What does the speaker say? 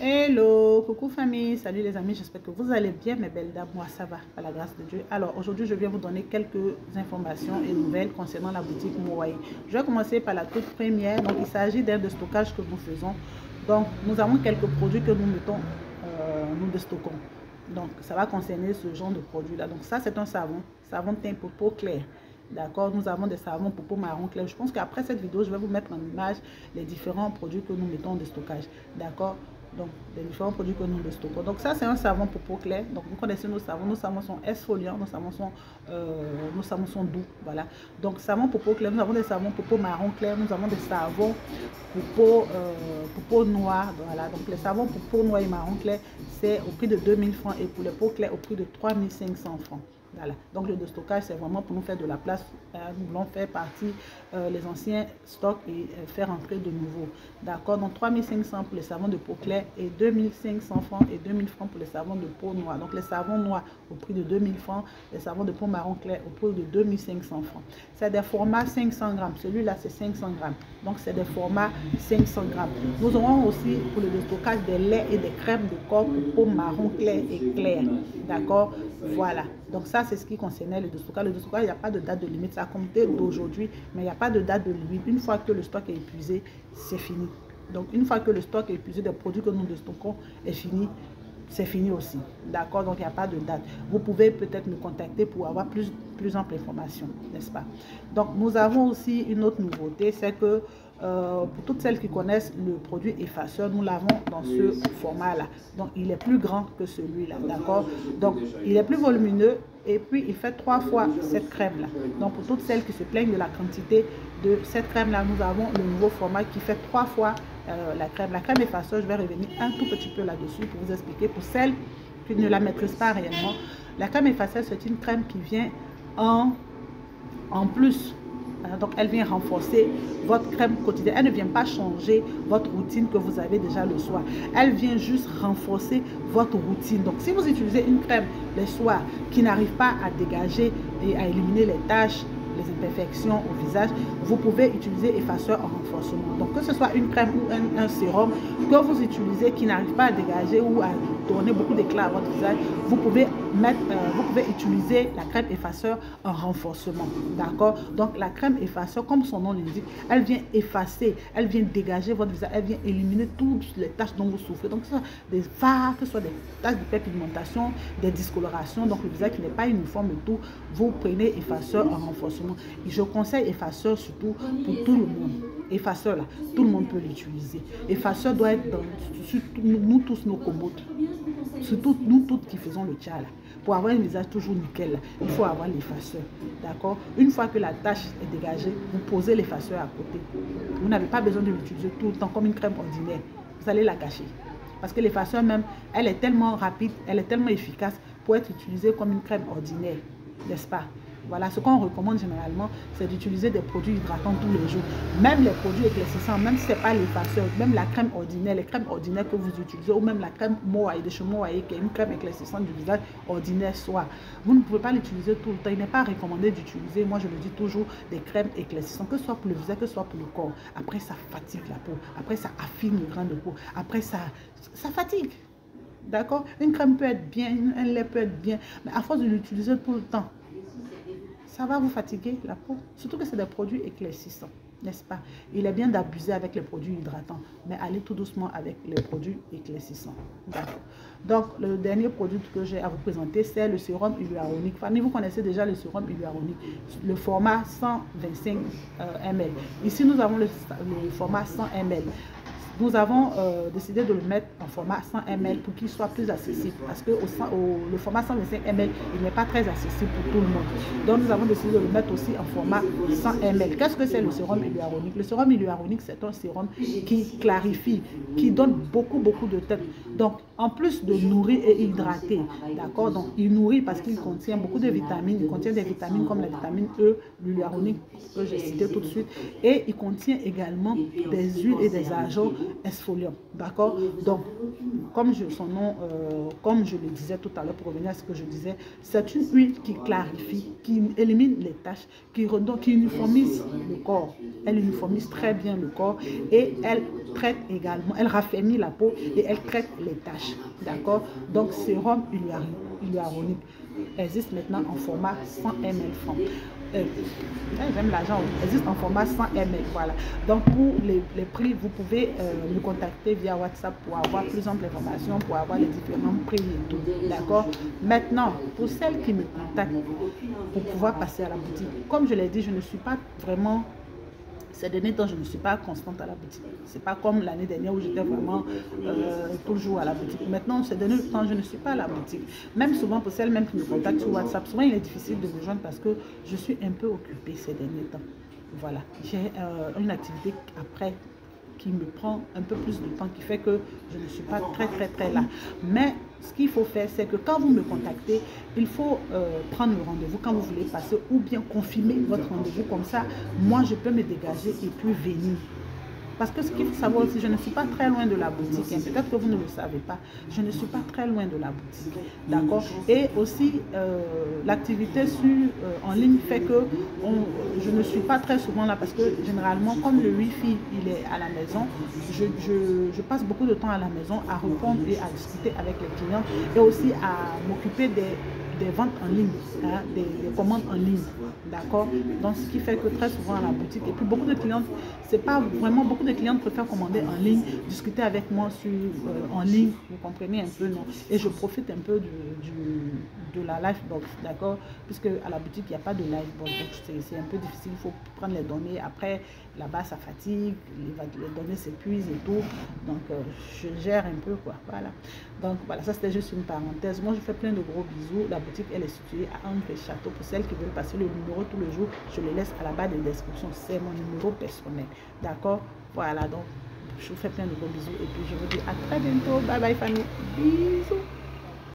Hello, coucou famille, salut les amis, j'espère que vous allez bien mes belles dames, moi ça va, par la grâce de Dieu. Alors aujourd'hui je viens vous donner quelques informations et nouvelles concernant la boutique Mowaye. Je vais commencer par la toute première, donc il s'agit d'aide de stockage que nous faisons. Donc nous avons quelques produits que nous mettons, nous déstockons. Donc ça va concerner ce genre de produit là. Donc ça c'est un savon teint pour peau claire. D'accord, nous avons des savons pour peau marron clair. Je pense qu'après cette vidéo, je vais vous mettre en image les différents produits que nous mettons de stockage. D'accord, donc les différents produits que nous stockons. Donc ça, c'est un savon pour peau claire. Donc vous connaissez nos savons sont exfoliants, nos savons sont doux. Voilà. Donc savon pour peau claire, nous avons des savons pour peau marron clair, nous avons des savons pour peau noire. Voilà. Donc les savons pour peau noire et marron clair, c'est au prix de 2000 francs et pour les peaux claires, au prix de 3500 francs. Voilà. Donc le stockage c'est vraiment pour nous faire de la place. Nous voulons faire partie les anciens stocks et faire entrer de nouveaux. D'accord. Donc 3500 pour les savons de peau claire et 2500 francs et 2000 francs pour les savons de peau noire. Donc les savons noirs au prix de 2000 francs, les savons de peau marron clair au prix de 2500 francs. C'est des formats 500 grammes. Celui-là c'est 500 grammes. Donc c'est des formats 500 grammes. Nous aurons aussi pour le stockage des laits et des crèmes de corps pour peau marron clair et clair. D'accord. Voilà. Donc ça, c'est ce qui concernait le stockage. Le stockage, il n'y a pas de date de limite. Ça a compté d'aujourd'hui, mais il n'y a pas de date de limite. Une fois que le stock est épuisé, c'est fini. Donc une fois que le stock est épuisé des produits que nous stockons est fini, c'est fini aussi. D'accord, donc il n'y a pas de date. Vous pouvez peut-être me contacter pour avoir plus ample information, n'est-ce pas? Donc nous avons aussi une autre nouveauté, c'est que pour toutes celles qui connaissent le produit effaceur, nous l'avons dans ce format là. Donc il est plus grand que celui-là, d'accord? Donc il est plus volumineux et puis il fait 3 fois cette crème là. Donc pour toutes celles qui se plaignent de la quantité de cette crème là, nous avons le nouveau format qui fait 3 fois la crème. La crème effaceur, je vais revenir un tout petit peu là-dessus pour vous expliquer. Pour celles qui ne la maîtrisent pas réellement, la crème effaceur, c'est une crème qui vient en plus. Donc elle vient renforcer votre crème quotidienne. Elle ne vient pas changer votre routine que vous avez déjà le soir. Elle vient juste renforcer votre routine. Donc si vous utilisez une crème le soir qui n'arrive pas à dégager et à éliminer les taches, les imperfections au visage, vous pouvez utiliser effaceur en renforcement. Donc que ce soit une crème ou un sérum que vous utilisez qui n'arrive pas à dégager ou à donner beaucoup d'éclat à votre visage, vous pouvez utiliser la crème effaceur en renforcement. D'accord. Donc la crème effaceur, comme son nom l'indique, elle vient effacer, elle vient dégager votre visage, elle vient éliminer toutes les taches dont vous souffrez. Donc que ce soit des fards, que ce soit des taches d'hyperpigmentation, des discolorations, donc le visage qui n'est pas uniforme et tout, vous prenez effaceur en renforcement. Et je conseille effaceur surtout pour tout le monde. Effaceur là, tout le monde peut l'utiliser. Effaceur doit être dans nous tous nos commodes. Surtout nous toutes qui faisons le tcha là. Pour avoir un visage toujours nickel là, il faut avoir l'effaceur. D'accord. Une fois que la tache est dégagée, vous posez l'effaceur à côté. Vous n'avez pas besoin de l'utiliser tout le temps comme une crème ordinaire. Vous allez la cacher. Parce que l'effaceur même, elle est tellement rapide, elle est tellement efficace pour être utilisée comme une crème ordinaire. N'est-ce pas? Voilà, ce qu'on recommande généralement, c'est d'utiliser des produits hydratants tous les jours. Même les produits éclaircissants, même si ce n'est pas l'effaceur, même la crème ordinaire, les crèmes ordinaires que vous utilisez, ou même la crème Mowaye de chez Mowaye, qui est une crème éclaircissante du visage ordinaire soit. Vous ne pouvez pas l'utiliser tout le temps. Il n'est pas recommandé d'utiliser, moi je le dis toujours, des crèmes éclaircissantes, que ce soit pour le visage, que ce soit pour le corps. Après, ça fatigue la peau. Après, ça affine le grain de peau. Après, ça fatigue. D'accord? Une crème peut être bien, un lait peut être bien, mais à force de l'utiliser tout le temps, ça va vous fatiguer la peau. Surtout que c'est des produits éclaircissants, n'est-ce pas? Il est bien d'abuser avec les produits hydratants, mais allez tout doucement avec les produits éclaircissants. Donc, le dernier produit que j'ai à vous présenter, c'est le sérum hyaluronique. Famille, vous connaissez déjà le sérum hyaluronique, le format 125 ml. Ici, nous avons le format 100 ml. Nous avons décidé de le mettre en format 100 ml pour qu'il soit plus accessible. Parce que le format 125 ml, il n'est pas très accessible pour tout le monde. Donc nous avons décidé de le mettre aussi en format 100 ml. Qu'est-ce que c'est le sérum hyaluronique? Le sérum hyaluronique, c'est un sérum qui clarifie, qui donne beaucoup de teinte. Donc en plus de nourrir et hydrater, d'accord? Donc il nourrit parce qu'il contient beaucoup de vitamines. Il contient des vitamines comme la vitamine E, l'hyaluronique que j'ai cité tout de suite. Et il contient également des huiles et des agents exfoliant, d'accord. Donc, comme son nom, comme je le disais tout à l'heure, pour revenir à ce que je disais, c'est une huile qui clarifie, qui élimine les taches, qui uniformise le corps. Elle uniformise très bien le corps et elle traite également, elle raffermit la peau et elle traite les taches, d'accord. Donc, sérum hyaluronique existe maintenant en format 100 ml francs. J'aime l'argent, existe en format 100 ml, voilà. Donc pour les prix, vous pouvez me contacter via WhatsApp pour avoir plus ample information, pour avoir les différents prix et tout, d'accord. Maintenant, pour celles qui me contactent pour pouvoir passer à la boutique, comme je l'ai dit, je ne suis pas vraiment... Ces derniers temps, je ne suis pas constante à la boutique. Ce n'est pas comme l'année dernière où j'étais vraiment toujours à la boutique. Maintenant, ces derniers temps, je ne suis pas à la boutique. Même souvent, pour celles même qui me contactent sur WhatsApp, souvent il est difficile de me joindre parce que je suis un peu occupée ces derniers temps. Voilà. J'ai une activité après qui me prend un peu plus de temps, qui fait que je ne suis pas très là. Mais ce qu'il faut faire, c'est que quand vous me contactez, il faut prendre le rendez-vous quand vous voulez passer ou bien confirmer votre rendez-vous. Comme ça, moi, je peux me dégager et puis venir. Parce que ce qu'il faut savoir aussi, je ne suis pas très loin de la boutique. Hein. Peut-être que vous ne le savez pas. Je ne suis pas très loin de la boutique. D'accord. Et aussi, l'activité en ligne fait que je ne suis pas très souvent là parce que généralement, comme le Wi-Fi il est à la maison, je passe beaucoup de temps à la maison à répondre et à discuter avec les clients et aussi à m'occuper des ventes en ligne, hein, des commandes en ligne, d'accord. Donc ce qui fait que très souvent à la boutique, et puis beaucoup de clients, c'est pas vraiment, beaucoup de clients préfèrent commander en ligne, discuter avec moi en ligne, vous comprenez un peu, non. Et je profite un peu de la live box, d'accord, puisque à la boutique il n'y a pas de live box, donc c'est un peu difficile, il faut prendre les données, après là-bas ça fatigue, les données s'épuisent et tout, donc je gère un peu, quoi, voilà. Donc voilà, ça c'était juste une parenthèse. Moi je fais plein de gros bisous. La boutique elle est située à Angré-Château. Pour celles qui veulent passer le numéro tous les jours, je le laisse à la barre de description, c'est mon numéro personnel, d'accord. Voilà, donc je vous fais plein de gros bisous et puis je vous dis à très bientôt. Bye bye famille, bisous.